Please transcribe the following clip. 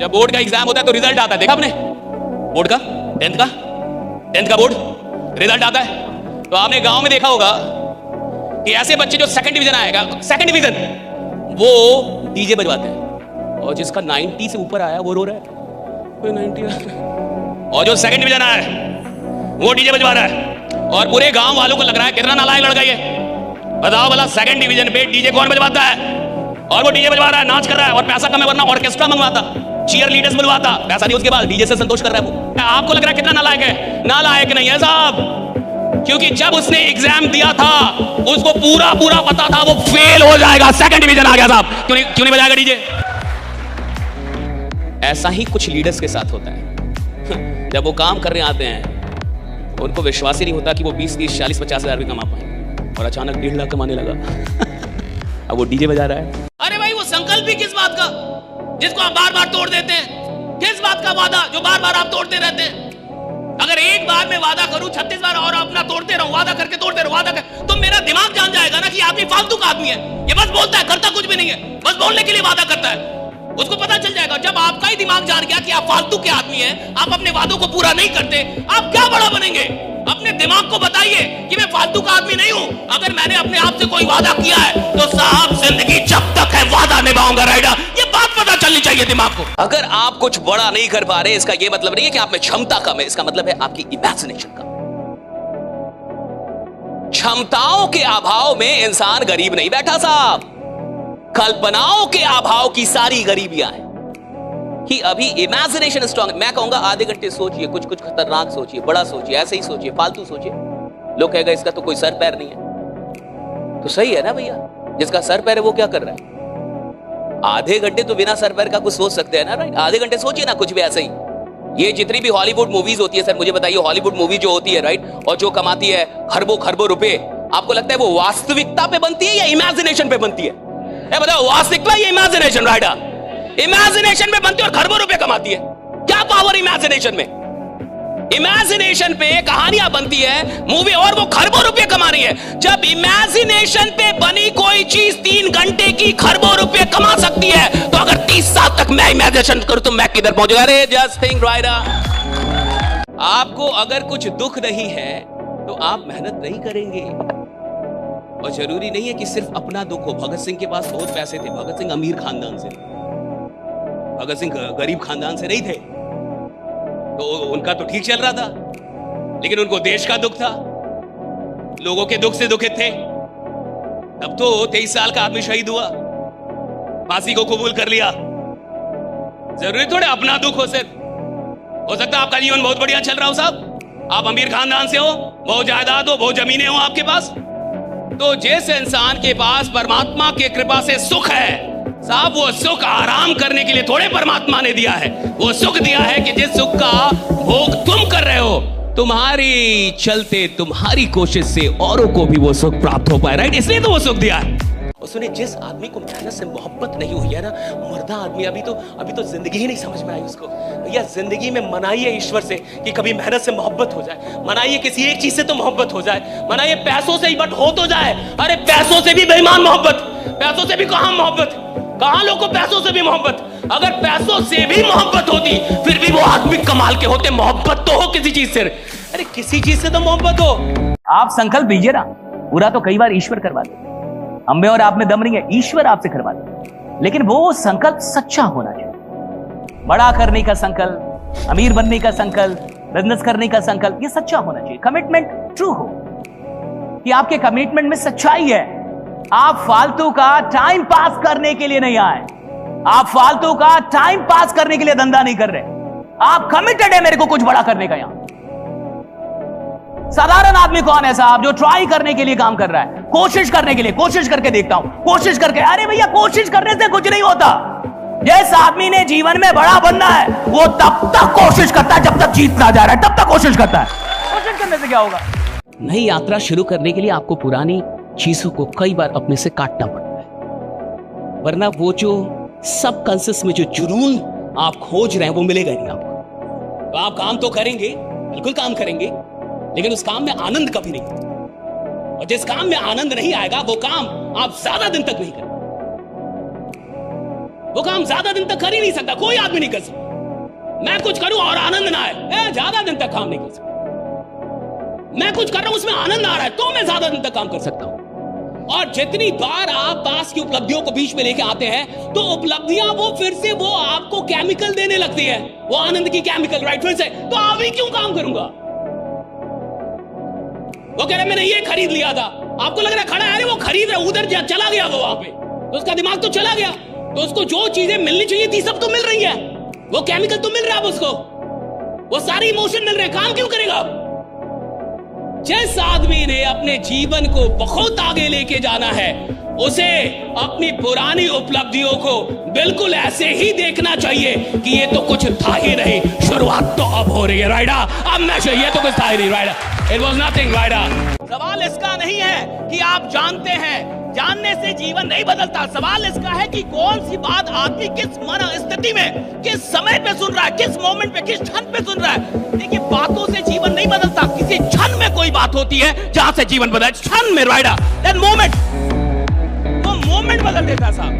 जब बोर्ड का एग्जाम होता है तो रिजल्ट आता है, देखा आपने बोर्ड का, टेंथ का बोर्ड रिजल्ट आता है, तो आपने गांव में देखा होगा कि ऐसे बच्चे जो सेकंड डिवीजन आएगा, सेकंड डिवीजन, वो डीजे बजवाते हैं, और जिसका 90 से ऊपर आया वो रो रहा है 90, और जो सेकंड डिवीजन आया है वो डीजे बजवा रहा है, और पूरे गांव वालों को लग रहा है कितना नालायक लड़का ये। बताओ भला सेकंड डिवीजन पे डीजे कौन बजवाता है? और वो डीजे बजवा रहा है, नाच कर रहा है, और पैसा कम है, वरना ऑर्केस्ट्रा मंगवाता, चीयर लीडर्स बुलवाता, पैसा नहीं उसके बाद डीजे से संतोष कर रहा है वो। आपको लग रहा है कितना नालायक है? नालायक नहीं है साहब, क्योंकि जब उसने एग्जाम दिया था उसको पूरा पूरा पता था वो फेल हो जाएगा, सेकंड डिवीजन आ गया साहब, क्यों नहीं बजाएगा डीजे? ऐसा ही कुछ लीडर्स के साथ होता है। जब वो काम करने आते हैं उनको विश्वास ही नहीं होता कि वो 20, 30, 40, 50 हजार भी कमा पाए, और अचानक 1.5 लाख कमाने लगा। अब वो डीजे बजा रहा है। अरे भाई वो संकल्प ही किस बात का जिसको आप बार बार तोड़ देते हैं? किस बात का वादा जो बार बार आप तोड़ते रहते हैं? अगर एक बार मैं वादा करूं 36 बार और अपना तोड़ते रहूं, वादा करके तोड़ते रहूं, वादा कर, तो मेरा दिमाग जान जाएगा ना कि आदमी फालतू का आदमी है, ये बस बोलता है, करता कुछ भी नहीं है, बस बोलने के लिए वादा करता है। उसको पता चल जाएगा, जब आपका ही दिमाग जान गया कि आप फालतू के आदमी हैं, आप अपने वादों को पूरा नहीं करते, आप क्या बड़ा बनेंगे? अपने दिमाग को बताइए कि मैं फालतू का आदमी नहीं हूं। अगर मैंने अपने आप से कोई वादा किया है तो साहब जिंदगी जब तक है वादा निभाऊंगा, राइडर, ये बात पता चलनी चाहिए दिमाग को। अगर आप कुछ बड़ा नहीं कर पा रहे, इसका ये मतलब नहीं है कि आप में क्षमता कम है, इसका मतलब है आपकी इमेजिनेशन कम है। क्षमताओं के अभाव में इंसान गरीब नहीं बैठा साहब, कल्पनाओं के अभाव की सारी गरीबियां हैं कि अभी इमेजिनेशन स्ट्रांग। मैं कहूंगा आधे घंटे सोचिए, कुछ खतरनाक सोचिए, बड़ा सोचिए, ऐसे ही सोचिए, फालतू सोचिए। लोग कहेगा इसका तो कोई सर पैर नहीं है, तो सही है ना भैया, जिसका सर पैर है वो क्या कर रहा है? आधे घंटे तो बिना सर पैर का कुछ सोच सकते हैं ना, राइट? आधे घंटे सोचिए ना कुछ भी ऐसे ही। ये जितनी भी हॉलीवुड मूवीज होती है, सर मुझे बताइए, हॉलीवुड मूवी जो होती है, राइट, और जो कमाती है खरबों रुपए, आपको लगता है वो वास्तविकता पे बनती है या इमेजिनेशन पे बनती है? बताओ, वास्तविकता या इमेजिनेशन? राइट, इमेजिनेशन में बनती है और खरबों रुपए कमाती है। क्या पावर इमेजिनेशन में? इमेजिनेशन पे कहानियां बनती है, मूवी, और वो खरबों रुपए कमा रही है। जब इमेजिनेशन पे बनी कोई चीज 3 घंटे की खरबों रुपए कमा सकती है, तो अगर 30 साल तक मैं इमेजिनेशन करूं तो मैं किधर पहुंचूंगा? अरे जस्ट थिंक, राइट। आपको अगर कुछ दुख नहीं है तो आप मेहनत नहीं करेंगे, और जरूरी नहीं है कि सिर्फ अपना दुख हो। भगत सिंह के पास बहुत पैसे थे, भगत सिंह अमीर खानदान से, भगत सिंह गरीब खानदान से नहीं थे, तो उनका तो ठीक चल रहा था, लेकिन उनको देश का दुख था, लोगों के दुख से दुखित थे। तब तो 23 साल का आदमी शहीद हुआ, फांसी को कबूल कर लिया। जरूरी थोड़े अपना दुख हो, सिर्फ हो सकता है आपका जीवन बहुत बढ़िया चल रहा हो साहब, आप अमीर खानदान से हो, बहुत जायदाद हो, बहुत जमीनें हो आपके पास, तो जिस इंसान के पास परमात्मा की कृपा से सुख है साहब, वो सुख आराम करने के लिए थोड़े परमात्मा ने दिया है, वो सुख दिया है कि जिस सुख का भोग तुम कर रहे हो, तुम्हारी चलते, तुम्हारी कोशिश से औरों को भी वो सुख प्राप्त हो पाए, राइट? इसलिए तो वो सुख दिया है। और सुनिए, जिस आदमी को मेहनत से मोहब्बत नहीं हुई है ना, मर्दा आदमी, अभी तो जिंदगी ही नहीं समझ में आई उसको। भैया जिंदगी में मनाइए ईश्वर से कि कभी मेहनत से मोहब्बत हो जाए, मनाइए किसी एक चीज से तो मोहब्बत हो जाए, मनाइए पैसों से ही बट हो तो जाए। अरे पैसों से भी बेईमान मोहब्बत, पैसों से भी कहां मोहब्बत, कहां लोगों को पैसों से भी मोहब्बत। अगर पैसों से भी मोहब्बत होती फिर भी वो आदमी कमाल के होते। मोहब्बत तो हो किसी चीज से, अरे किसी चीज से तो मोहब्बत हो। आप संकल्प लीजिए ना, पूरा तो कई बार ईश्वर करवा देते, हम में और आप में दम नहीं है, ईश्वर आपसे करवा देते, लेकिन वो संकल्प सच्चा होना चाहिए। बड़ा करने का संकल्प, अमीर बनने का संकल्प, बिजनेस करने का संकल्प, ये सच्चा होना चाहिए। कमिटमेंट ट्रू हो कि आपके कमिटमेंट में सच्चाई है। आप फालतू का टाइम पास करने के लिए नहीं आए, आप फालतू का टाइम पास करने के लिए धंधा नहीं कर रहे, आप कमिटेड है मेरे को कुछ बड़ा करने का। यहां साधारण आदमी कौन है साहब जो ट्राई करने के लिए काम कर रहा है, कोशिश करने के लिए, कोशिश करके देखता हूं, कोशिश करके। अरे भैया कोशिश करने से कुछ नहीं होता। जिस आदमी ने जीवन में बड़ा बनना है वो तब तक कोशिश करता है जब तक जीत ना जा रहा है, तब तक कोशिश करता है। कोशिश करने से क्या होगा? नई यात्रा शुरू करने के लिए आपको पुरानी चीजों को कई बार अपने से काटना पड़ता है, वरना वो जो सब कॉन्शियस में जो जुनून आप खोज रहे हैं वो मिलेगा नहीं आपको। तो आप काम तो करेंगे, बिल्कुल काम करेंगे, लेकिन उस काम में आनंद कभी नहीं, और जिस काम में आनंद नहीं आएगा वो काम आप ज्यादा दिन तक नहीं करेंगे। वो काम ज्यादा दिन तक कर ही नहीं सकता, कोई आदमी नहीं कर सकता। मैं कुछ करूं और आनंद ना आए, ज्यादा दिन तक काम नहीं कर सकता। मैं कुछ कर रहा हूं उसमें आनंद आ रहा है तो मैं ज्यादा दिन तक काम कर सकता हूं। और जितनी बार आप पास की उपलब्धियों को बीच में लेके आते हैं तो उपलब्धियां वो फिर से वो आपको केमिकल देने लगती है, वो आनंद की केमिकल, राइट? फिर से तो अभी क्यों काम करूंगा? वो कह रहे मैंने ये खरीद लिया था, आपको लग रहा है खड़ा है, अरे वो खरीद रहा, उधर चला गया वो वहां पे, तो उसका दिमाग तो चला गया, तो उसको जो चीजें मिलनी चाहिए थी सब तो मिल रही है, वो केमिकल तो मिल रहा है उसको, वो सारे इमोशन मिल रहे हैं, काम क्यों करेगा? जिस आदमी ने अपने जीवन को बहुत आगे लेके जाना है उसे अपनी पुरानी उपलब्धियों को बिल्कुल ऐसे ही देखना चाहिए कि ये तो कुछ था ही नहीं, शुरुआत तो अब हो रही है, राइडा। अब मैं ये तो कुछ था ही नहीं, राइडा, इट वाज नथिंग, राइडा। सवाल इसका नहीं है कि आप जानते हैं, जानने से जीवन नहीं बदलता। सवाल इसका है कि कौन सी बात आदमी किस मन स्थिति में, किस समय पे सुन रहा है, किस मोमेंट पे, किस क्षण पे सुन रहा है। देखिए बातों से जीवन नहीं बदलता, किसी क्षण में कोई बात होती है जहां से जीवन बदला, क्षण में, राइडा, दैट मोमेंट, वो मोमेंट बदल देता है साहब।